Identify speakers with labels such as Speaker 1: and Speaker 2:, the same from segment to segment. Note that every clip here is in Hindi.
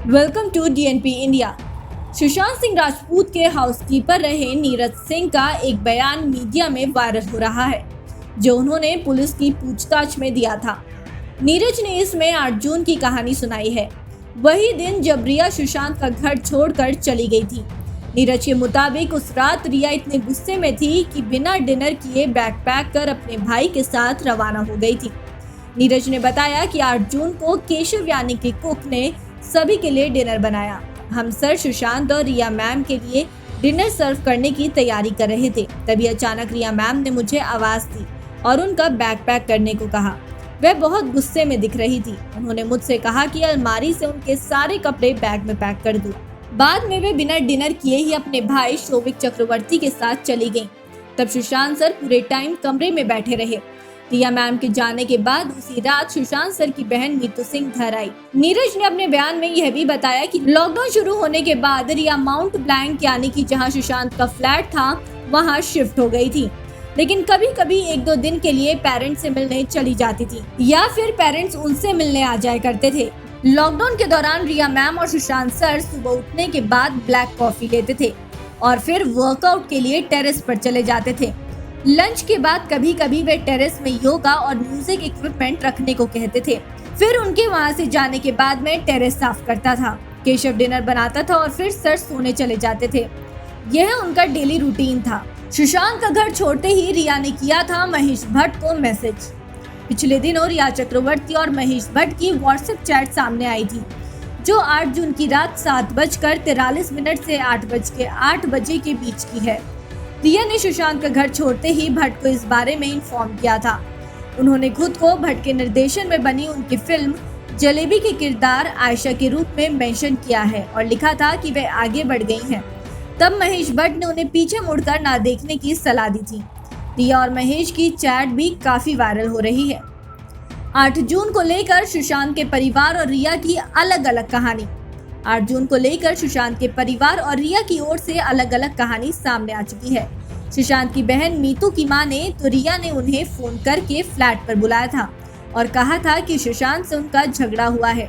Speaker 1: Welcome to DNP India. Sushant Singh Rajput के हाउसकीपर रहे नीरज सिंह का एक बयान मीडिया में वायरल हो रहा है, जो उन्होंने पुलिस की पूछताछ में दिया था। नीरज ने इसमें 8 जून की कहानी सुनाई है, वही दिन जब रिया सुशांत का घर छोड़कर चली गई थी। नीरज के मुताबिक उस रात रिया इतने गुस्से में थी कि बिना डिनर किए बैग पैक कर अपने भाई के साथ रवाना हो गई थी। नीरज ने बताया कि 8 जून को केशव यानी कि कुक ने सभी के लिए डिनर बनाया। हम सर सुशांत और रिया मैम के लिए डिनर सर्व करने की तैयारी कर रहे थे, तभी अचानक रिया मैम ने मुझे आवाज दी और उनका बैग पैक करने को कहा। वह बहुत गुस्से में दिख रही थी। उन्होंने मुझसे कहा कि अलमारी से उनके सारे कपड़े बैग में पैक कर दूं। बाद में वे बिना डिनर किए ही अपने भाई शोभिक चक्रवर्ती के साथ चली गईं। तब सुशांत सर पूरे टाइम कमरे में बैठे रहे। रिया मैम के जाने के बाद उसी रात सुशांत सर की बहन मीतू सिंह घर आई। नीरज ने अपने बयान में यह भी बताया कि लॉकडाउन शुरू होने के बाद रिया माउंट ब्लैंक यानी कि जहां सुशांत का फ्लैट था वहां शिफ्ट हो गई थी, लेकिन कभी कभी 1-2 दिन के लिए पेरेंट्स से मिलने चली जाती थी या फिर पेरेंट्स उनसे मिलने आ जाया करते थे। लॉकडाउन के दौरान रिया मैम और सुशांत सर सुबह उठने के बाद ब्लैक कॉफी लेते थे और फिर वर्कआउट के लिए टेरेस पर चले जाते थे। लंच के बाद कभी कभी वे टेरेस में योगा और म्यूजिक इक्विपमेंट रखने को कहते थे। फिर उनके वहां से जाने के बाद मैं टेरेस साफ करता था, केशव डिनर बनाता था और फिर सर सोने चले जाते थे। यह उनका डेली रूटीन था। सुशांत का घर छोड़ते ही रिया ने किया था महेश भट्ट को मैसेज। पिछले दिनों रिया चक्रवर्ती और महेश भट्ट की व्हाट्सएप चैट सामने आई थी, जो 8 जून की रात 7:43 से 8 बजे के बीच की है। रिया ने सुशांत का घर छोड़ते ही भट्ट को इस बारे में इन्फॉर्म किया था। उन्होंने खुद को भट्ट के निर्देशन में बनी उनकी फिल्म जलेबी के किरदार आयशा के रूप में मेंशन किया है और लिखा था कि वे आगे बढ़ गई हैं। तब महेश भट्ट ने उन्हें पीछे मुड़कर ना देखने की सलाह दी थी। रिया और महेश की चैट भी काफी वायरल हो रही है। 8 जून को लेकर सुशांत के परिवार और रिया की अलग अलग कहानी। 8 जून को लेकर सुशांत के परिवार और रिया की ओर से अलग अलग कहानी सामने आ चुकी है। सुशांत की बहन मीतू की मां ने तो रिया ने उन्हें फोन करके फ्लैट पर बुलाया था और कहा था कि सुशांत से उनका झगड़ा हुआ है।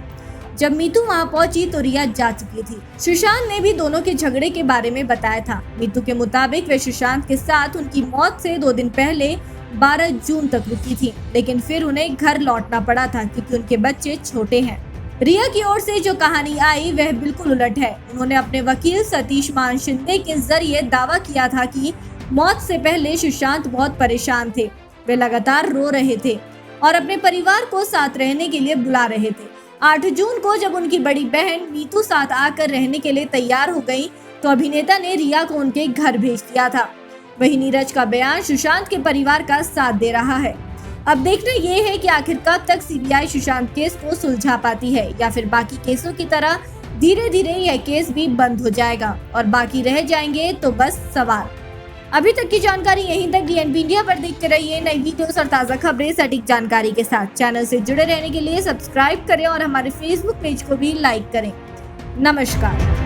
Speaker 1: जब मीतू वहां पहुंची तो रिया जा चुकी थी। सुशांत ने भी दोनों के झगड़े के बारे में बताया था। मीतू के मुताबिक वे सुशांत के साथ उनकी मौत से 2 दिन पहले 12 जून तक रुकी थी, लेकिन फिर उन्हें घर लौटना पड़ा था क्योंकि उनके बच्चे छोटे हैं। रिया की ओर से जो कहानी आई वह बिल्कुल उलट है। उन्होंने अपने वकील सतीश मान शिंदे के जरिए दावा किया था कि मौत से पहले सुशांत बहुत परेशान थे। वे लगातार रो रहे थे और अपने परिवार को साथ रहने के लिए बुला रहे थे। 8 जून को जब उनकी बड़ी बहन मीतू साथ आकर रहने के लिए तैयार हो गई तो अभिनेता ने रिया को उनके घर भेज दिया था। वहीं नीरज का बयान सुशांत के परिवार का साथ दे रहा है। अब देखना ये है कि आखिर कब तक सीबीआई सुशांत केस को सुलझा पाती है या फिर बाकी केसों की तरह धीरे धीरे यह केस भी बंद हो जाएगा और बाकी रह जाएंगे तो बस सवाल। अभी तक की जानकारी यहीं तक। डीएनपी इंडिया पर देखते रहिए नई वीडियोस और ताज़ा खबरें सटीक जानकारी के साथ। चैनल से जुड़े रहने के लिए सब्सक्राइब करें और हमारे फेसबुक पेज को भी लाइक करें। नमस्कार।